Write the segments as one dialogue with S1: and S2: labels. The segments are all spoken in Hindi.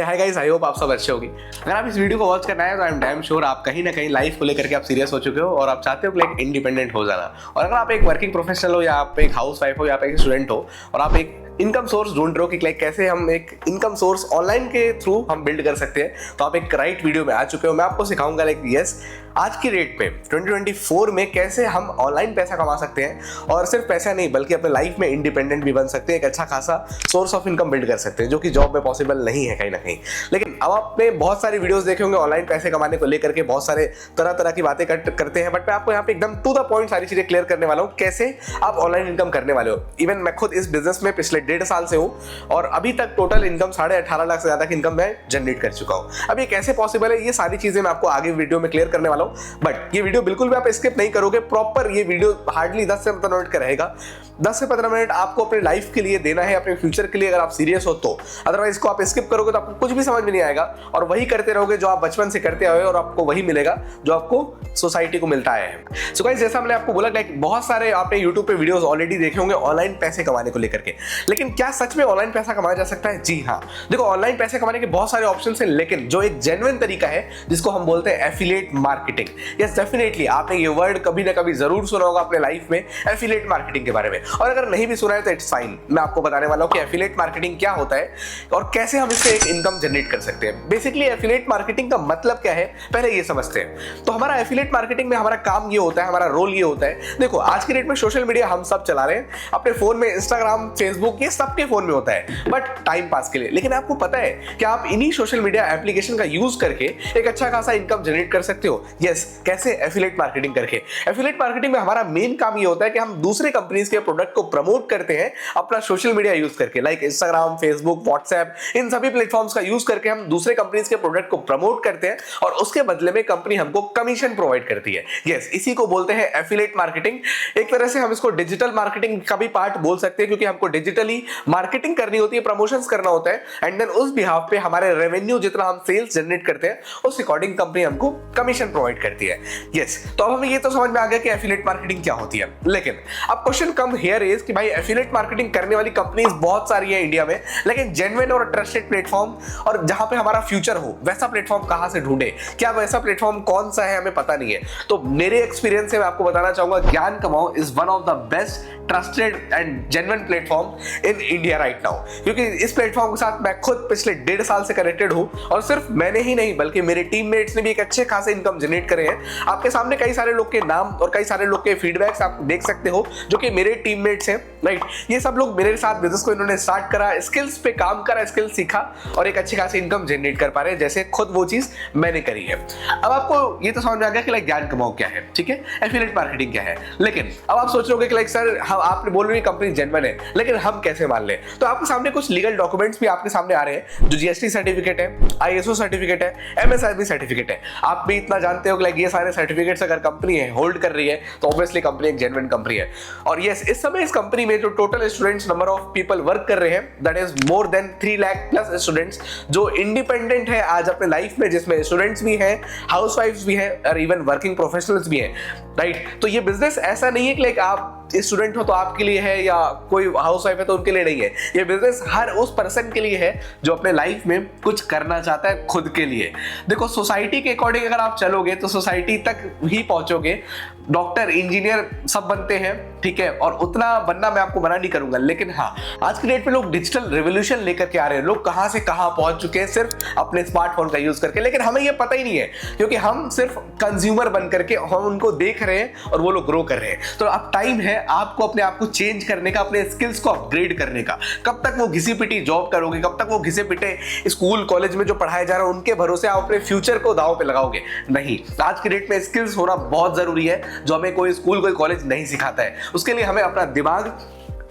S1: हाय गाइस, आई होप आप सब अच्छे होगी। अगर आप इस वीडियो को वॉच करना है तो आई एम डैम श्योर आप कहीं ना कहीं लाइफ को लेकर के आप सीरियस हो चुके हो और आप चाहते हो कि लाइक इंडिपेंडेंट हो जाना। और अगर आप एक वर्किंग प्रोफेशनल हो या आप एक हाउस वाइफ हो या आप एक स्टूडेंट हो और आप एक इनकम सोर्स ढूंढ रहे हो कि लाइक कैसे हम एक इनकम सोर्स ऑनलाइन के थ्रू हम बिल्ड कर सकते हैं, तो आप एक राइट वीडियो में आ चुके हो। मैं आपको सिखाऊंगा लाइक यस आज की रेट पे 2024 में कैसे हम ऑनलाइन पैसा कमा सकते हैं और सिर्फ पैसा नहीं बल्कि अपने लाइफ में इंडिपेंडेंट भी बन सकते हैं, एक अच्छा खासा सोर्स ऑफ इनकम बिल्ड कर सकते हैं जो कि जॉब में पॉसिबल नहीं है कहीं ना कहीं। लेकिन अब आपने बहुत सारी वीडियोस देखे होंगे ऑनलाइन पैसे कमाने को लेकर के, बहुत सारे तरह तरह की बातें करते हैं, बट मैं आपको यहाँ पे एकदम टू द पॉइंट सारी चीजें क्लियर करने वाला हूँ कैसे आप ऑनलाइन इनकम करने वाले हो। इवन मैं खुद इस बिजनेस में पिछले 1.5 साल से हूँ और अभी तक टोटल इनकम 18.5 लाख से ज्यादा की इनकम मैं जनरेट कर चुका हूँ। अब ये कैसे पॉसिबल है, ये सारी चीजें मैं आपको आगे वीडियो में क्लियर करने वाला हूँ। बट ये वीडियो बिल्कुल भी आप स्किप नहीं करोगे, प्रॉपर ये वीडियो हार्डली 10 से 15 मिनट का रहेगा। 10 से 15 मिनट आपको अपने लाइफ के लिए देना है, अपने फ्यूचर के लिए अगर आप सीरियस हो तो। अदरवाइज इसको आप स्किप करोगे तो आपको कुछ भी समझ में नहीं आएगा और वही करते रहोगे जो आप बचपन से करते आए और आपको वही मिलेगा जो आपको सोसाइटी को मिलता है। सो गाइस, जैसा मैंने आपको बोला लाइक बहुत सारे आपने यूट्यूब पे वीडियोस ऑलरेडी देखे होंगे ऑनलाइन पैसे कमाने को लेकर के, लेकिन क्या सच में ऑनलाइन पैसा कमाया जा सकता है? जी हाँ, देखो ऑनलाइन पैसे कमाने के बहुत सारे ऑप्शन हैं, लेकिन जो एक जेन्युइन तरीका है जिसको हम बोलते हैं एफिलिएट मार्केटिंग। यस डेफिनेटली आपने ये वर्ड कभी ना कभी जरूर सुना होगा अपने लाइफ में, एफिलिएट मार्केटिंग के बारे में। और अगर नहीं भी सुना है तो इट्स फाइन, मैं आपको बताने वाला हूं कि एफिलिएट मार्केटिंग क्या होता है और कैसे हम इससे एक इनकम जनरेट कर सकते हैं। बेसिकली एफिलिएट मार्केटिंग का मतलब क्या है पहले ये समझते हैं। तो हमारा एफिलिएट मार्केटिंग में हमारा काम ये होता है, हमारा रोल ये होता है, देखो आज की डेट में सोशल मीडिया हम सब चला रहे हैं अपने फोन में, इंस्टाग्राम, फेसबुक, ये सबके फोन में होता है बट टाइम पास के लिए। लेकिन आपको पता है कि आप इन्हीं सोशल मीडिया एप्लीकेशन का यूज करके एक अच्छा खासा इनकम जनरेट कर सकते हो। यस, कैसे? एफिलिएट मार्केटिंग करके। एफिलिएट मार्केटिंग में हमारा मेन काम ये होता है कि हम दूसरे कंपनीज के प्रोडक्ट को प्रमोट करते हैं अपना सोशल मीडिया यूज करके, लाइक इंस्टाग्राम, फेसबुक, व्हाट्सएप, इन सभी प्लेटफॉर्म्स का यूज करके हम दूसरे कंपनीज के प्रोडक्ट को प्रमोट करते हैं और उसके बदले में कंपनी हमको कमीशन प्रोवाइड करती है। यस, इसी को बोलते हैं एफिलिएट मार्केटिंग। एक तरह से हम इसको डिजिटल मार्केटिंग का भी पार्ट बोल सकते हैं क्योंकि हमको डिजिटली मार्केटिंग करनी होती है, प्रमोशंस करना होता है एंड देन उस बिहाफ पे हमारे रेवेन्यू जितना हम सेल्स जनरेट करते हैं उस अकॉर्डिंग कंपनी हमको कमीशन प्रोवाइड करती है। यस, तो अब हमें ये तो समझ में आ गया कि एफिलिएट मार्केटिंग क्या होती है। लेकिन अब क्वेश्चन कम हियर इज कि भाई एफिलिएट मार्केटिंग करने वाली कंपनीज बहुत सारी है इंडिया में, लेकिन जेन्युइन और ट्रस्टेड प्लेटफॉर्म और जहां पे हमारा फ्यूचर हो वैसा प्लेटफॉर्म कहां से ढूंढे, क्या वैसा प्लेटफॉर्म कौन सा है हमें पता नहीं है। तो मेरे एक्सपीरियंस से मैं आपको बताना चाहूंगा ज्ञान कमाओ is one of the best trusted and genuine platform in India right now, क्योंकि इस प्लेटफॉर्म के साथ मैं खुद पिछले 1.5 साल से कनेक्टेड हूं और सिर्फ मैंने ही नहीं बल्कि मेरे टीममेट्स ने भी एक अच्छे खासे इनकम जनरेट करे हैं। आपके सामने कई सारे लोग के नाम और कई सारे लोग के फीडबैक्स आप देख सकते हो जो कि मेरे टीममेट्स हैं, राइट। ये सब लोग मेरे साथ बिजनेस को इन्होंने स्टार्ट करा, स्किल्स पे काम करा, स्किल सीखा और एक अच्छी खासी इनकम जनरेट कर पा रहे हैं जैसे खुद वो चीज मैंने करी है। अब आपको ये तो समझ में आ गया कि लाइक ज्ञान कमाओ क्या है, ठीक है, एफिलिएट मार्केटिंग क्या है। लेकिन अब आप सोच रहे हो कि लाइक सर हम आपने बोल रहे हैं कंपनी जेन्युइन है, लेकिन हम कैसे मान लें? तो आपके सामने कुछ लीगल डॉक्यूमेंट्स भी आपके सामने आ रहे हैं जो जीएसटी सर्टिफिकेट है, आईएसओ सर्टिफिकेट है, एमएसआईबी सर्टिफिकेट है। आप भी इतना जानते हो कि लाइक ये सारे सर्टिफिकेट्स अगर कंपनी है होल्ड कर रही है तो ऑब्वियसली कंपनी एक जेन्युइन कंपनी है। और यस, इस समय इस कंपनी में जो total students number of people work कर रहे हैं that is more than 3 lakh plus students जो इंडिपेंडेंट है आज अपने लाइफ में, जिसमें स्टूडेंट्स भी हैं, हाउसवाइफ्स भी हैं और इवन वर्किंग प्रोफेशनल्स भी हैं, राइट। तो ये बिजनेस ऐसा नहीं है कि लाइक आप स्टूडेंट हो तो आपके लिए है या कोई हाउसवाइफ है तो उनके लिए नहीं है। ये बिजनेस हर उस पर्सन के लिए है जो अपने लाइफ में कुछ करना चाहता है खुद के लिए। देखो सोसाइटी के अकॉर्डिंग अगर आप चलोगे तो सोसाइटी तक ही पहुंचोगे, डॉक्टर, इंजीनियर सब बनते हैं, ठीक है, और उतना बनना मैं आपको मना नहीं करूंगा। लेकिन हाँ, आज की डेट में लोग डिजिटल रेवोल्यूशन लेकर के आ रहे हैं, लोग कहां से कहां पहुंच चुके हैं सिर्फ अपने स्मार्टफोन का यूज करके, लेकिन हमें ये पता ही नहीं है क्योंकि हम सिर्फ कंज्यूमर बन करके हम उनको देख रहे हैं और वो लोग ग्रो कर रहे हैं। तो अब टाइम है आपको अपने आप को चेंज करने का, अपने स्किल्स को अपग्रेड करने का। कब तक वो घिसी पिटी जॉब करोगे, कब तक वो घिसे पिटे स्कूल कॉलेज में जो पढ़ाया जा रहा है उनके भरोसे आप अपने फ्यूचर को दांव पे लगाओगे? नहीं, आज की डेट में स्किल्स होना बहुत जरूरी है जो हमें कोई स्कूल कोई कॉलेज नहीं सिखाता है। उसके लिए हमें अपना दिमाग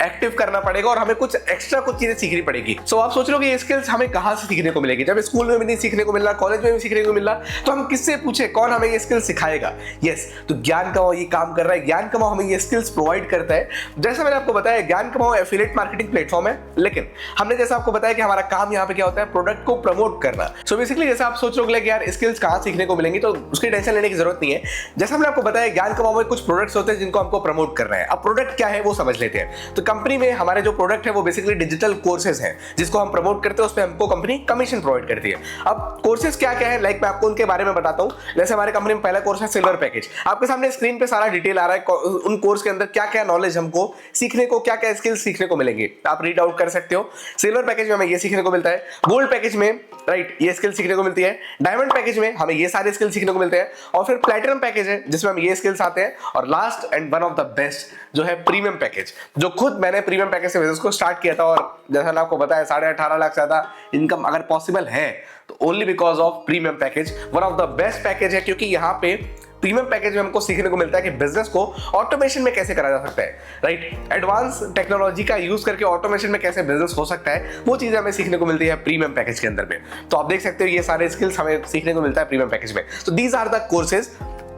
S1: एक्टिव करना पड़ेगा और हमें कुछ एक्स्ट्रा कुछ चीजें सीखनी पड़ेगी। सो आप सोच रहे हो कि ये स्किल्स हमें कहां से सीखने को मिलेगी? जब स्कूल में भी नहीं सीखने को मिल रहा, कॉलेज में भी सीखने को मिल रहा, तो हम किससे पूछे कौन हमें ये स्किल्स सिखाएगा? यस, तो ज्ञान कमाओ ये काम कर रहा है। ज्ञान कमाओ हमें ये स्किल्स प्रोवाइड करता है। जैसा मैंने आपको बताया ज्ञान कमाओ एफिलिएट मार्केटिंग प्लेटफॉर्म है, लेकिन हमने जैसा आपको बताया कि हमारा काम यहाँ पे क्या होता है, प्रोडक्ट को प्रमोट करना। सो बेसिकली जैसा आप सोच रहे हो कि यार स्किल्स कहाँ सीखने को मिलेंगी, तो उसकी टेंशन लेने की जरूरत नहीं है। जैसा हमने आपको बताया ज्ञान कमाओ में कुछ प्रोडक्ट्स होते हैं जिनको हमको प्रमोट करना है। अब प्रोडक्ट क्या है वो समझ लेते हैं। तो कंपनी में हमारे जो प्रोडक्ट है वो बेसिकली डिजिटल कोर्सेज हैं जिसको हम प्रमोट करते हैं, उस पर हमको कंपनी कमीशन प्रोवाइड करती है। अब कोर्सेज क्या क्या है, लाइक मैं आपको उनके बारे में बताता हूँ। जैसे हमारे कंपनी में पहला कोर्स है सिल्वर पैकेज। आपके सामने स्क्रीन पे सारा डिटेल आ रहा है उन कोर्स के अंदर क्या क्या नॉलेज हमको सीखने को, क्या क्या स्किल्स सीखने को मिलेंगे, आप रीड आउट कर सकते हो। सिल्वर पैकेज में हमें ये सीखने को मिलता है, गोल्ड पैकेज में राइट ये स्किल सीखने को मिलती है, डायमंड पैकेज में हमें ये सारे स्किल सीखने को मिलते हैं, और फिर प्लैटिनम पैकेज है जिसमें हम ये स्किल्स आते हैं, और last and one of the best जो है प्रीमियम पैकेज, जो खुद मैंने प्रीमियम पैकेज से बिजनेस को स्टार्ट किया था। और जैसा मैंने आपको बताया 18.5 लाख से ज्यादा इनकम अगर पॉसिबल है तो only because of premium package. One of the best package है क्योंकि यहाँ पे प्रीमियम पैकेज में हमको सीखने को मिलता है कि बिजनेस को ऑटोमेशन में कैसे करा जा सकता है, राइट। एडवांस टेक्नोलॉजी का यूज करके ऑटोमेशन में कैसे बिजनेस हो सकता है, वो चीजें हमें सीखने को मिलती है प्रीमियम पैकेज के अंदर में। तो आप देख सकते हो ये सारे स्किल्स हमें सीखने को मिलता है प्रीमियम पैकेज में। तो दीज आर द कोर्सेज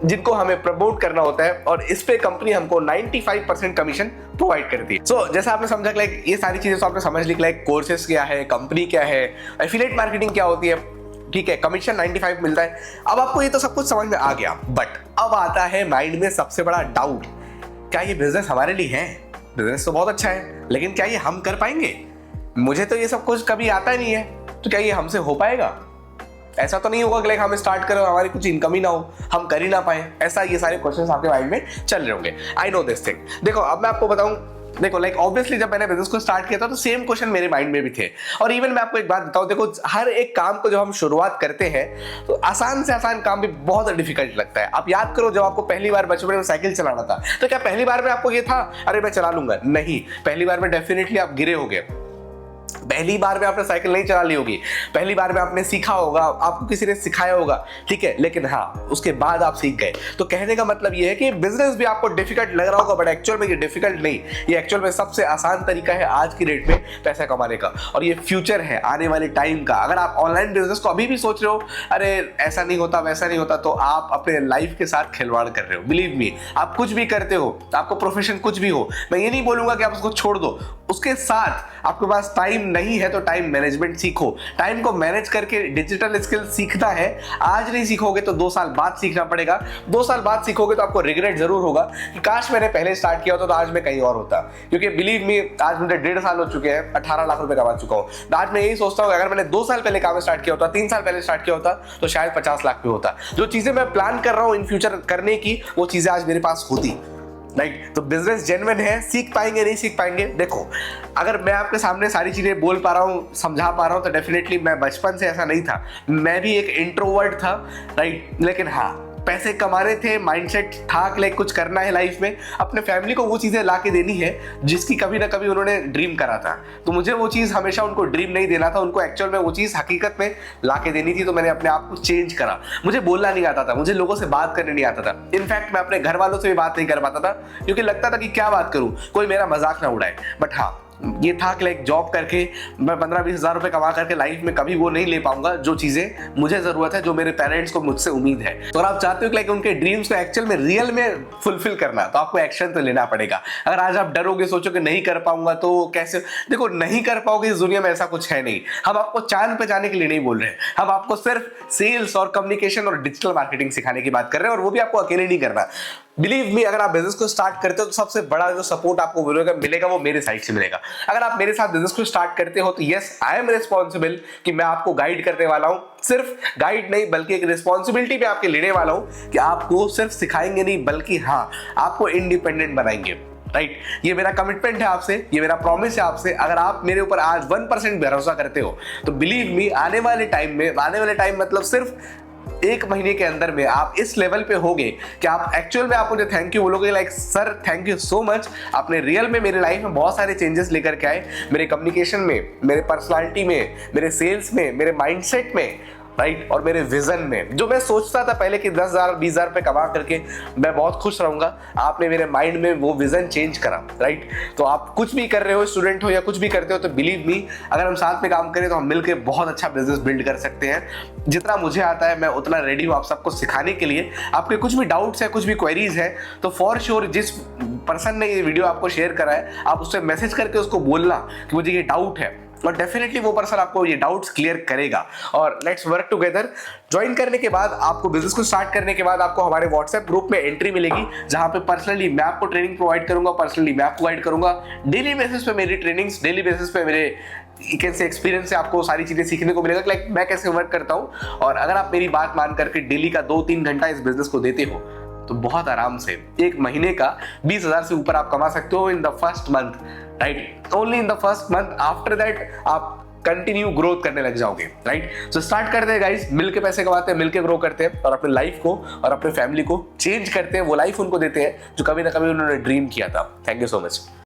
S1: जिनको हमें प्रमोट करना होता है, और इस पे कंपनी हमको 95% कमीशन प्रोवाइड करती है। सो जैसा आपने समझा कि लाइक ये सारी चीजें तो आपने समझ ली, लाइक कोर्सेज क्या है, कंपनी क्या है, एफिलिएट मार्केटिंग क्या होती है, ठीक है, कमीशन 95 मिलता है। अब आपको ये तो सब कुछ समझ में आ गया, बट अब आता है माइंड में सबसे बड़ा डाउट, क्या ये बिजनेस हमारे लिए है? बिजनेस तो बहुत अच्छा है, लेकिन क्या ये हम कर पाएंगे? मुझे तो ये सब कुछ कभी आता ही नहीं है, तो क्या ये हमसे हो पाएगा? ऐसा तो नहीं होगा कि लाइक हम स्टार्ट करें हमारी कुछ इनकम ही ना हो, हम कर ही ना पाए, ऐसा ये सारे क्वेश्चंस आपके माइंड में चल रहे होंगे। I know this thing. देखो अब मैं आपको बताऊं, देखो लाइक ऑब्वियसली जब मैंने बिजनेस को स्टार्ट किया था तो सेम क्वेश्चन मेरे माइंड में भी थे। और इवन मैं आपको एक बात बताऊं, देखो हर एक काम को जब हम शुरुआत करते हैं तो आसान से आसान काम भी बहुत डिफिकल्ट लगता है। आप याद करो जब आपको पहली बार बचपन में साइकिल चलाना था, तो क्या पहली बार में आपको ये था अरे मैं चला लूंगा? नहीं, पहली बार में डेफिनेटली आप गिरे होगे, पहली बार में आपने साइकिल नहीं चला ली होगी, पहली बार में आपने सीखा होगा, आपको किसी ने सिखाया होगा, ठीक है, लेकिन हाँ उसके बाद आप सीख गए। तो कहने का मतलब ये है कि बिजनेस भी आपको डिफिकल्ट लग रहा होगा, बट एक्चुअल में ये डिफिकल्ट नहीं, ये एक्चुअल में सबसे आसान तरीका है आज की डेट में पैसा कमाने का, और ये फ्यूचर है आने वाले टाइम का। अगर आप ऑनलाइन बिजनेस को अभी भी सोच रहे हो अरे ऐसा नहीं होता वैसा नहीं होता, तो आप अपने लाइफ के साथ खिलवाड़ कर रहे हो। बिलीव मी, आप कुछ भी करते हो, आपको प्रोफेशन कुछ भी हो, मैं ये नहीं बोलूंगा कि आप उसको छोड़ दो, उसके साथ आपके पास टाइम नहीं है तो टाइम मैनेजमेंट सीखो। टाइम को मैनेज करके डिजिटल स्किल सीखना है, आज नहीं सीखोगे तो 2 साल बाद सीखना पड़ेगा। 2 साल बाद सीखोगे तो आपको रिग्रेट जरूर होगा कि काश मैंने पहले स्टार्ट किया होता तो आज मैं कहीं और होता। क्योंकि बिलीव मी, आज मुझे 1.5 साल हो चुके हैं, 18 लाख रुपए कमा चुका हूं। तो आज मैं यही सोचता हूं अगर मैंने 2 साल पहले काम स्टार्ट किया होता, 3 साल पहले स्टार्ट किया होता, तो शायद 50 लाख पे होता। जो चीजें मैं प्लान कर रहा हूं इन फ्यूचर करने की, वो चीजें आज मेरे पास होती, राइट। तो बिजनेस जेन्युइन है, सीख पाएंगे नहीं सीख पाएंगे। देखो अगर मैं आपके सामने सारी चीजें बोल पा रहा हूँ, समझा पा रहा हूँ, तो डेफिनेटली मैं बचपन से ऐसा नहीं था, मैं भी एक इंट्रोवर्ट था, राइट। लेकिन हाँ पैसे कमाने थे, माइंडसेट था कि लाइक कुछ करना है लाइफ में, अपने फैमिली को वो चीजें ला के देनी है जिसकी कभी ना कभी उन्होंने ड्रीम करा था। तो मुझे वो चीज हमेशा उनको ड्रीम नहीं देना था, उनको एक्चुअल में वो चीज हकीकत में ला के देनी थी। तो मैंने अपने आप को चेंज करा। मुझे बोलना नहीं आता था, मुझे लोगों से बात करने नहीं आता था, इनफैक्ट मैं अपने घर वालों से भी बात नहीं कर पाता था क्योंकि लगता था कि क्या बात करूं, कोई मेरा मजाक ना उड़ाए। बट हाँ ये था कि लाइक जॉब करके मैं 15-20 हज़ार रुपए कमा करके लाइफ में कभी वो नहीं ले पाऊंगा जो चीजें मुझे जरूरत है, जो मेरे पेरेंट्स को मुझसे उम्मीद है। तो अगर आप चाहते हो कि लाइक उनके ड्रीम्स को एक्चुअल में रियल में फुलफिल करना, तो आपको एक्शन तो लेना पड़ेगा। अगर आज आप डरोगे, सोचोगे नहीं कर पाऊंगा, तो कैसे? देखो नहीं कर पाओगे, इस दुनिया में ऐसा कुछ है नहीं। हम आपको चांद पे जाने के लिए नहीं बोल रहे हैं, हम आपको सिर्फ सेल्स और कम्युनिकेशन और डिजिटल मार्केटिंग सिखाने की बात कर रहे हैं, और वो भी आपको अकेले नहीं करना। बिलीव मी, अगर आप बिजनेस को स्टार्ट करते हो तो सबसे बड़ा जो सपोर्ट आपको मिलेगा वो मेरे साइड से मिलेगा। अगर आप मेरे साथ बिजनेस को स्टार्ट करते हो तो यस आई एम रिस्पॉन्सिबल कि मैं आपको गाइड करने वाला हूं। सिर्फ गाइड नहीं बल्कि एक रिस्पॉन्सिबिलिटी भी आपके लेने वाला हूं कि आपको सिर्फ सिखाएंगे नहीं बल्कि हाँ आपको इंडिपेंडेंट बनाएंगे, राइट। ये मेरा कमिटमेंट है आपसे, ये मेरा प्रॉमिस है आपसे। अगर आप मेरे ऊपर आज 1% भरोसा करते हो तो बिलीव मी, आने वाले टाइम मतलब सिर्फ 1 महीने के अंदर में आप इस लेवल पे होगे कि आप एक्चुअल में आप मुझे थैंक यू बोलोगे, like sir thank you so much, आपने रियल में मेरे लाइफ में बहुत सारे चेंजेस लेकर के आए, मेरे कम्युनिकेशन में, मेरे पर्सनालिटी में, मेरे सेल्स में, मेरे माइंडसेट में, राइट, और मेरे विजन में। जो मैं सोचता था पहले कि 10,000 20,000 रुपए कमा करके मैं बहुत खुश रहूंगा, आपने मेरे माइंड में वो विजन चेंज करा, राइट। तो आप कुछ भी कर रहे हो, स्टूडेंट हो या कुछ भी करते हो, तो बिलीव मी, अगर हम साथ में काम करें तो हम मिलकर बहुत अच्छा बिजनेस बिल्ड कर सकते हैं। जितना मुझे आता है मैं उतना रेडी हूँ आप सबको सिखाने के लिए। आपके कुछ भी डाउट्स है, कुछ भी क्वेरीज है, तो फॉर श्योर जिस पर्सन ने ये वीडियो आपको शेयर करा है, आप उससे मैसेज करके उसको बोलना कि मुझे ये डाउट है, और डेफिनेटली वो पर्सन आपको ये डाउट्स क्लियर करेगा। और लेट्स वर्क टुगेदर। ज्वाइन करने के बाद, आपको बिजनेस को स्टार्ट करने के बाद आपको हमारे व्हाट्सएप ग्रुप में एंट्री मिलेगी, जहां पे पर्सनली मैं आपको ट्रेनिंग प्रोवाइड करूंगा, पर्सनली मैं आपको गाइड करूंगा। डेली बेसिस पे मेरी ट्रेनिंग्स, डेली बेसिस पे मेरे कैसे एक्सपीरियंस से आपको सारी चीजें सीखने को मिलेगा कि लाइक मैं कैसे वर्क करता हूं। और अगर आप मेरी बात मान करके डेली का 2-3 घंटा इस बिजनेस को देते हो तो बहुत आराम से एक महीने का 20,000 से ऊपर आप कमा सकते हो in the first month, right? Only in the first month. After that आप कंटिन्यू ग्रोथ करने लग जाओगे, राइट? सो स्टार्ट करते हैं गाइस, मिलके पैसे कमाते हैं, मिलके ग्रो करते हैं और अपने लाइफ को और अपने फैमिली को चेंज करते हैं, वो लाइफ उनको देते हैं जो कभी ना कभी उन्होंने ड्रीम किया था। Thank you so much.